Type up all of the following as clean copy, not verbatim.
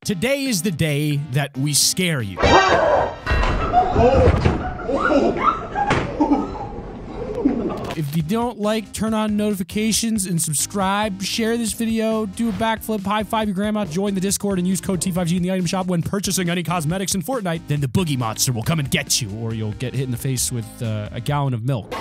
Today is the day that we scare you. If you don't like, turn on notifications and subscribe, share this video, do a backflip, high five your grandma, join the Discord, and use code T5G in the item shop when purchasing any cosmetics in Fortnite, then the boogie monster will come and get you, or you'll get hit in the face with a gallon of milk.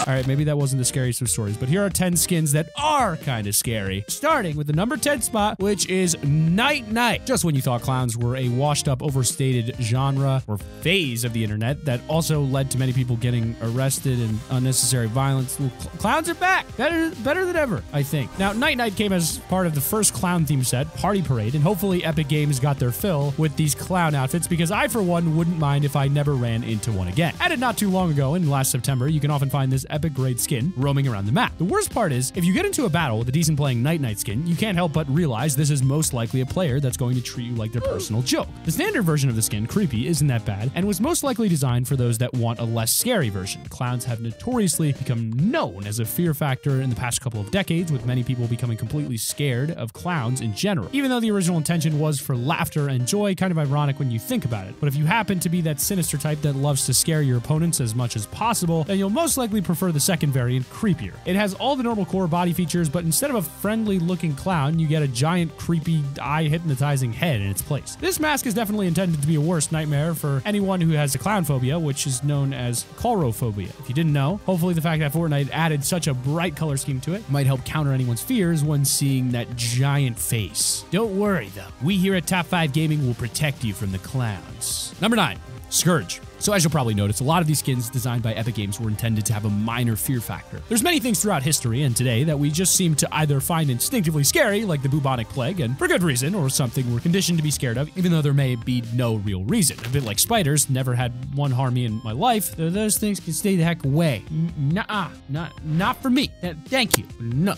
All right, maybe that wasn't the scariest of stories, but here are 10 skins that are kind of scary. Starting with the number 10 spot, which is Night Night. Just when you thought clowns were a washed up, overstated genre or phase of the internet that also led to many people getting arrested and unnecessary violence, well, clowns are back. Better than ever, I think. Now, Night Night came as part of the first clown theme set, Party Parade, and hopefully Epic Games got their fill with these clown outfits because I, for one, wouldn't mind if I never ran into one again. Added not too long ago in last September, you can often find this epic grade skin roaming around the map. The worst part is, if you get into a battle with a decent playing Night Night skin, you can't help but realize this is most likely a player that's going to treat you like their personal joke. The standard version of the skin, Creepy, isn't that bad, and was most likely designed for those that want a less scary version. Clowns have notoriously become known as a fear factor in the past couple of decades, with many people becoming completely scared of clowns in general. Even though the original intention was for laughter and joy, kind of ironic when you think about it. But if you happen to be that sinister type that loves to scare your opponents as much as possible, then you'll most likely prefer the second variant, Creepier. It has all the normal core body features, but instead of a friendly looking clown, you get a giant creepy eye hypnotizing head in its place. This mask is definitely intended to be a worst nightmare for anyone who has a clown phobia, which is known as colorophobia. If you didn't know, hopefully the fact that Fortnite added such a bright color scheme to it might help counter anyone's fears when seeing that giant face. Don't worry though, we here at Top 5 Gaming will protect you from the clowns. Number 9, Scourge. So as you'll probably notice, a lot of these skins designed by Epic Games were intended to have a minor fear factor. There's many things throughout history and today that we just seem to either find instinctively scary, like the bubonic plague, and for good reason, or something we're conditioned to be scared of, even though there may be no real reason. A bit like spiders, never had one harm me in my life. Those things can stay the heck away. Nuh-uh, not for me. Thank you. No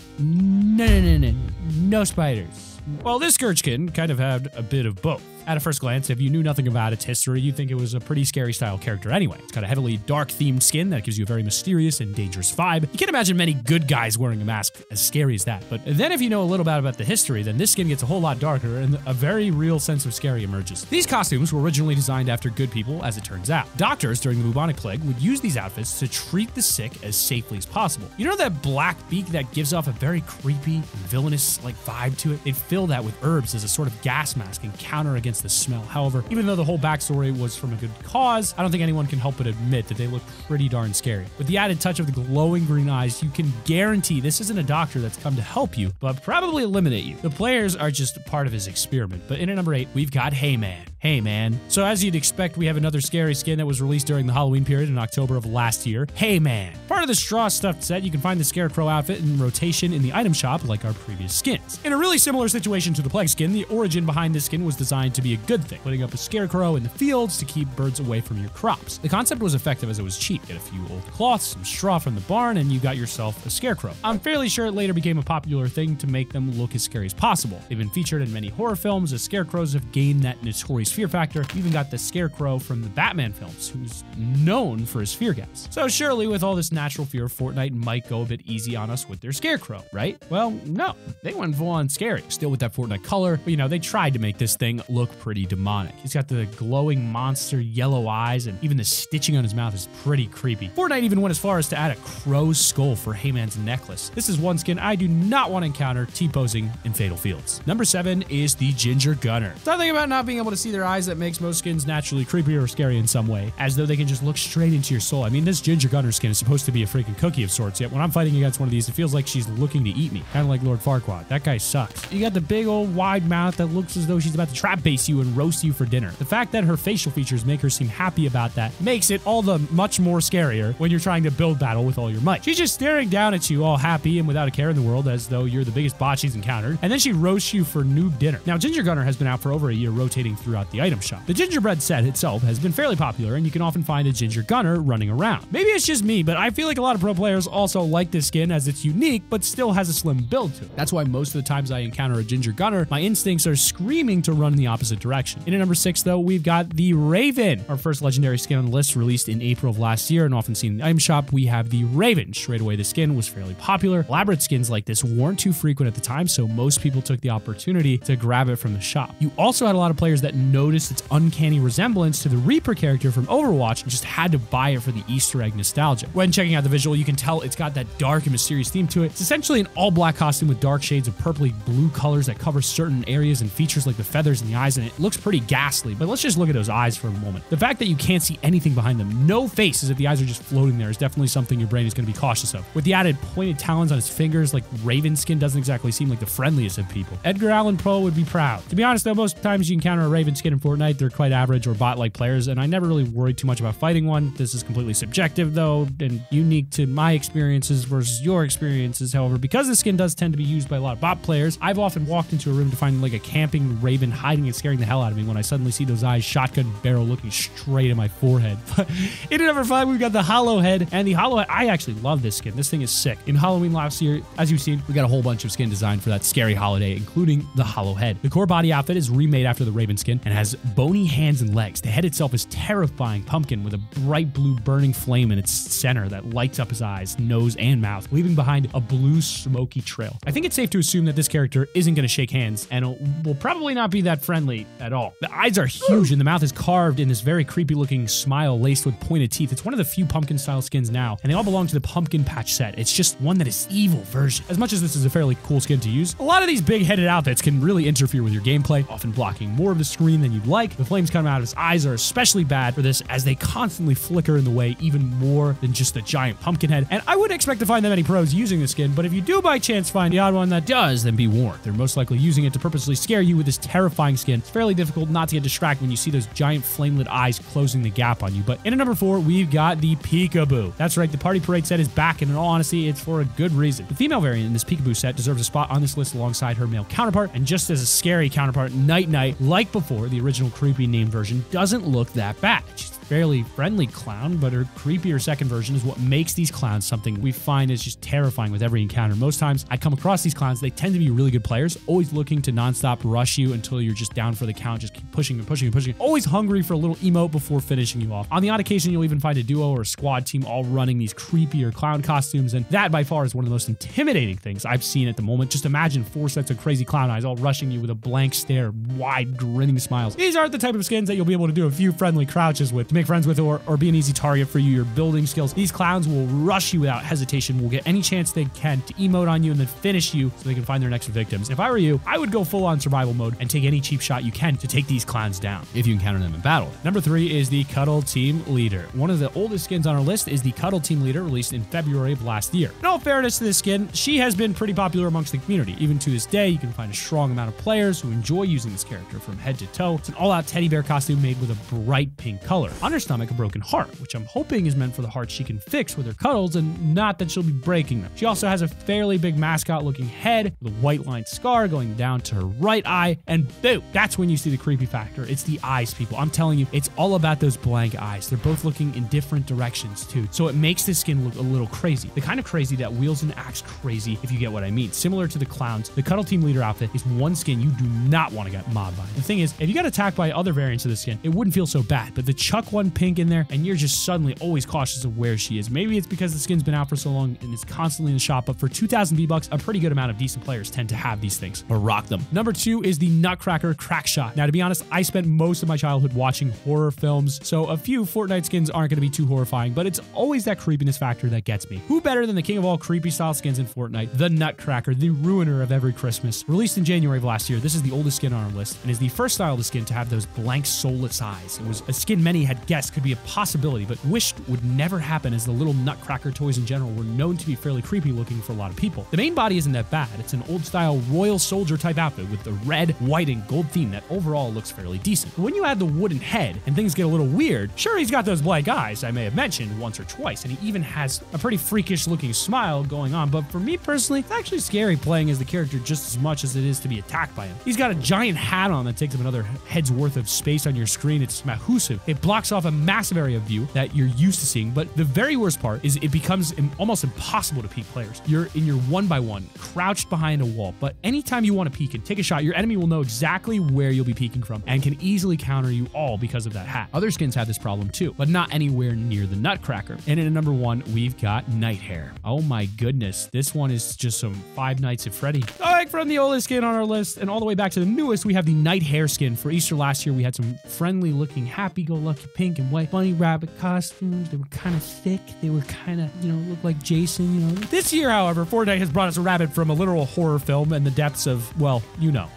spiders. Well, this Scourge skin kind of had a bit of both. At a first glance, if you knew nothing about its history, you'd think it was a pretty scary style character anyway. It's got a heavily dark-themed skin that gives you a very mysterious and dangerous vibe. You can't imagine many good guys wearing a mask as scary as that. But then if you know a little bit about the history, then this skin gets a whole lot darker and a very real sense of scary emerges. These costumes were originally designed after good people, as it turns out. Doctors during the bubonic plague would use these outfits to treat the sick as safely as possible. You know that black beak that gives off a very creepy, villainous-like vibe to it? They'd fill that with herbs as a sort of gas mask and counter against the smell. However, even though the whole backstory was from a good cause, I don't think anyone can help but admit that they look pretty darn scary. With the added touch of the glowing green eyes, you can guarantee this isn't a doctor that's come to help you, but probably eliminate you. The players are just part of his experiment. But in at number 8, we've got Hey Man. Hey Man. So as you'd expect, we have another scary skin that was released during the Halloween period in October of last year. Hey Man. Part of the straw stuffed set, you can find the Scarecrow outfit in rotation in the item shop like our previous skins. In a really similar situation to the Plague skin, the origin behind this skin was designed to be a good thing, putting up a scarecrow in the fields to keep birds away from your crops. The concept was effective as it was cheap. Get a few old cloths, some straw from the barn, and you got yourself a scarecrow. I'm fairly sure it later became a popular thing to make them look as scary as possible. They've been featured in many horror films as scarecrows have gained that notorious fear factor. You even got the scarecrow from the Batman films, who's known for his fear gas. So surely with all this natural fear, Fortnite might go a bit easy on us with their scarecrow, right? Well, no. They went full on scary. Still with that Fortnite color, but you know, they tried to make this thing look pretty demonic. He's got the glowing monster yellow eyes, and even the stitching on his mouth is pretty creepy. Fortnite even went as far as to add a crow's skull for Heyman's necklace. This is one skin I do not want to encounter T-posing in Fatal Fields. Number 7 is the Ginger Gunner. Something about not being able to see their eyes that makes most skins naturally creepy or scary in some way, as though they can just look straight into your soul. I mean, this Ginger Gunner skin is supposed to be a freaking cookie of sorts, yet when I'm fighting against one of these, it feels like she's looking to eat me. Kind of like Lord Farquaad. That guy sucks. You got the big old wide mouth that looks as though she's about to trap base you and roast you for dinner. The fact that her facial features make her seem happy about that makes it all the much more scarier when you're trying to build battle with all your might. She's just staring down at you all happy and without a care in the world as though you're the biggest bot she's encountered, and then she roasts you for noob dinner. Now, Ginger Gunner has been out for over a year rotating throughout throughout the item shop. The gingerbread set itself has been fairly popular, and you can often find a ginger gunner running around. Maybe it's just me, but I feel like a lot of pro players also like this skin as it's unique, but still has a slim build to it. That's why most of the times I encounter a ginger gunner, my instincts are screaming to run in the opposite direction. In at number 6, though, we've got the Raven, our first legendary skin on the list, released in April of last year and often seen in the item shop. We have the Raven. Straight away, the skin was fairly popular. Elaborate skins like this weren't too frequent at the time, so most people took the opportunity to grab it from the shop. You also had a lot of players that noticed its uncanny resemblance to the Reaper character from Overwatch and just had to buy it for the Easter egg nostalgia. When checking out the visual, you can tell it's got that dark and mysterious theme to it. It's essentially an all-black costume with dark shades of purpley blue colors that cover certain areas and features like the feathers in the eyes, and it looks pretty ghastly. But let's just look at those eyes for a moment. The fact that you can't see anything behind them, no face, as if the eyes are just floating there, is definitely something your brain is going to be cautious of. With the added pointed talons on his fingers, like Raven skin doesn't exactly seem like the friendliest of people. Edgar Allan Poe would be proud. To be honest though, most times you encounter a Raven skin in Fortnite, they're quite average or bot-like players, and I never really worried too much about fighting one. This is completely subjective though, and unique to my experiences versus your experiences. However, because the skin does tend to be used by a lot of bot players, I've often walked into a room to find like a camping Raven hiding and scaring the hell out of me when I suddenly see those eyes shotgun barrel looking straight at my forehead. But in at number 5, we've got the Hollow Head, and the Hollow Head, I actually love this skin. This thing is sick. In Halloween last year, as you've seen, we got a whole bunch of skin designed for that scary holiday, including the Hollow Head. The core body outfit is remade after the Raven skin and has bony hands and legs. The head itself is terrifying pumpkin with a bright blue burning flame in its center that lights up his eyes, nose, and mouth, leaving behind a blue smoky trail. I think it's safe to assume that this character isn't going to shake hands and will probably not be that friendly at all. The eyes are huge and the mouth is carved in this very creepy looking smile laced with pointed teeth. It's one of the few pumpkin style skins now, and they all belong to the pumpkin patch set. It's just one that is evil version. As much as this is a fairly cool skin to use, a lot of these big headed outfits can really interfere with your gameplay, often blocking more of the screen than you'd like. The flames coming out of his eyes are especially bad for this as they constantly flicker in the way even more than just the giant pumpkin head. And I wouldn't expect to find that many pros using this skin, but if you do by chance find the odd one that does, then be warned. They're most likely using it to purposely scare you with this terrifying skin. It's fairly difficult not to get distracted when you see those giant flame-lit eyes closing the gap on you. But in at number 4, we've got the Peekaboo. That's right, the Party Parade set is back, and in all honesty, it's for a good reason. The female variant in this Peekaboo set deserves a spot on this list alongside her male counterpart, and just as a scary counterpart, Night Night, like before, the original creepy named version, doesn't look that bad. She's a fairly friendly clown, but her creepier second version is what makes these clowns something we find is just terrifying with every encounter. Most times I come across these clowns, they tend to be really good players, always looking to nonstop rush you until you're just down for the count, just keep pushing and pushing and pushing, always hungry for a little emote before finishing you off. On the odd occasion, you'll even find a duo or a squad team all running these creepier clown costumes, and that by far is one of the most intimidating things I've seen at the moment. Just imagine 4 sets of crazy clown eyes all rushing you with a blank stare, wide grinning smiles. These aren't the type of skins that you'll be able to do a few friendly crouches with, to make friends with, or be an easy target for your building skills. These clowns will rush you without hesitation, will get any chance they can to emote on you and then finish you so they can find their next victims. If I were you, I would go full on survival mode and take any cheap shot you can to take these clowns down if you encounter them in battle. Number 3 is the Cuddle Team Leader. One of the oldest skins on our list is the Cuddle Team Leader, released in February of last year. In all fairness to this skin, she has been pretty popular amongst the community. Even to this day, you can find a strong amount of players who enjoy using this character from head to toe. It's an all-out teddy bear costume made with a bright pink color. On her stomach, a broken heart, which I'm hoping is meant for the heart she can fix with her cuddles and not that she'll be breaking them. She also has a fairly big mascot-looking head with a white line scar going down to her right eye, and boom, that's when you see the creepy factor. It's the eyes, people. I'm telling you, it's all about those blank eyes. They're both looking in different directions too, so it makes this skin look a little crazy. The kind of crazy that wheels and acts crazy, if you get what I mean. Similar to the clowns, the Cuddle Team Leader outfit is one skin you do not want to get mobbed by. The thing is, if you got attacked by other variants of the skin, it wouldn't feel so bad, but the chuck one pink in there, and you're just suddenly always cautious of where she is. Maybe it's because the skin's been out for so long and it's constantly in the shop, but for 2,000 V-Bucks, a pretty good amount of decent players tend to have these things or rock them. Number 2 is the Nutcracker Crack Shot. Now, to be honest, I spent most of my childhood watching horror films, so a few Fortnite skins aren't going to be too horrifying, but it's always that creepiness factor that gets me. Who better than the king of all creepy style skins in Fortnite, the Nutcracker, the ruiner of every Christmas. Released in January of last year, this is the oldest skin on our list and is the first style of the skin to have those blank soulless eyes. It was a skin many had guessed could be a possibility, but wished would never happen, as the little Nutcracker toys in general were known to be fairly creepy looking for a lot of people. The main body isn't that bad. It's an old-style royal soldier type outfit with the red, white, and gold theme that overall looks fairly decent. But when you add the wooden head and things get a little weird, sure, he's got those blank eyes I may have mentioned once or twice, and he even has a pretty freakish looking smile going on, but for me personally, it's actually scary playing as the character just as much as it is to be attacked by him. He's got a giant hat on that takes up another head's worth of space on your screen. It's massive. It blocks off a massive area of view that you're used to seeing, but the very worst part is it becomes almost impossible to peek players. You're in your 1x1, crouched behind a wall, but anytime you want to peek and take a shot, your enemy will know exactly where you'll be peeking from and can easily counter you all because of that hat. Other skins have this problem too, but not anywhere near the Nutcracker. And in number 1, we've got Nighthair. Oh my goodness, this one is just some Five Nights at Freddy. Like from the oldest skin on our list and all the way back to the newest, we have the Nighthair skin. For Easter last year, we had some friendly looking, happy-go-lucky pink and white bunny rabbit costumes. They were kind of thick. They were kind of, looked like Jason, This year, however, Fortnite has brought us a rabbit from a literal horror film in the depths of, well,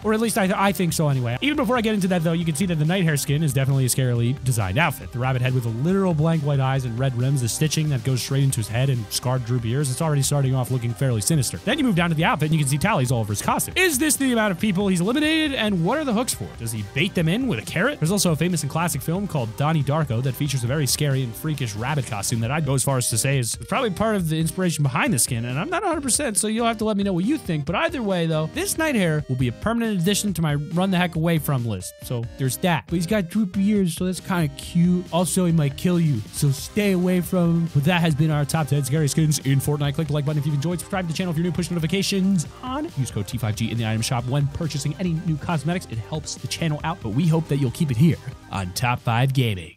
or at least I think so anyway. Even before I get into that though, you can see that the Nighthair skin is definitely a scarily designed outfit. The rabbit head with a literal blank white eyes and red rims, the stitching that goes straight into his head and scarred droopy ears, it's already starting off looking fairly sinister. Then you move down to the outfit and you can see tallies all over his costume. Is this the amount of people he's eliminated, and what are the hooks for? Does he bait them in with a carrot? There's also a famous and classic film called Donnie Darko that features a very scary and freakish rabbit costume that I'd go as far as to say is probably part of the inspiration behind the skin, and I'm not 100%, so you'll have to let me know what you think. But either way though, this Nighthair will be a permanent addition to my run the heck away from list, so there's that. But he's got droopy ears, so that's kind of cute. Also, he might kill you, so stay away from him. But that has been our top 10 scary skins in Fortnite. Click the like button if you've enjoyed, subscribe to the channel if you're new, push notifications on. Use code T5G in the item shop when purchasing any new cosmetics. It helps the channel out, but we hope that you'll keep it here on Top 5 Gaming.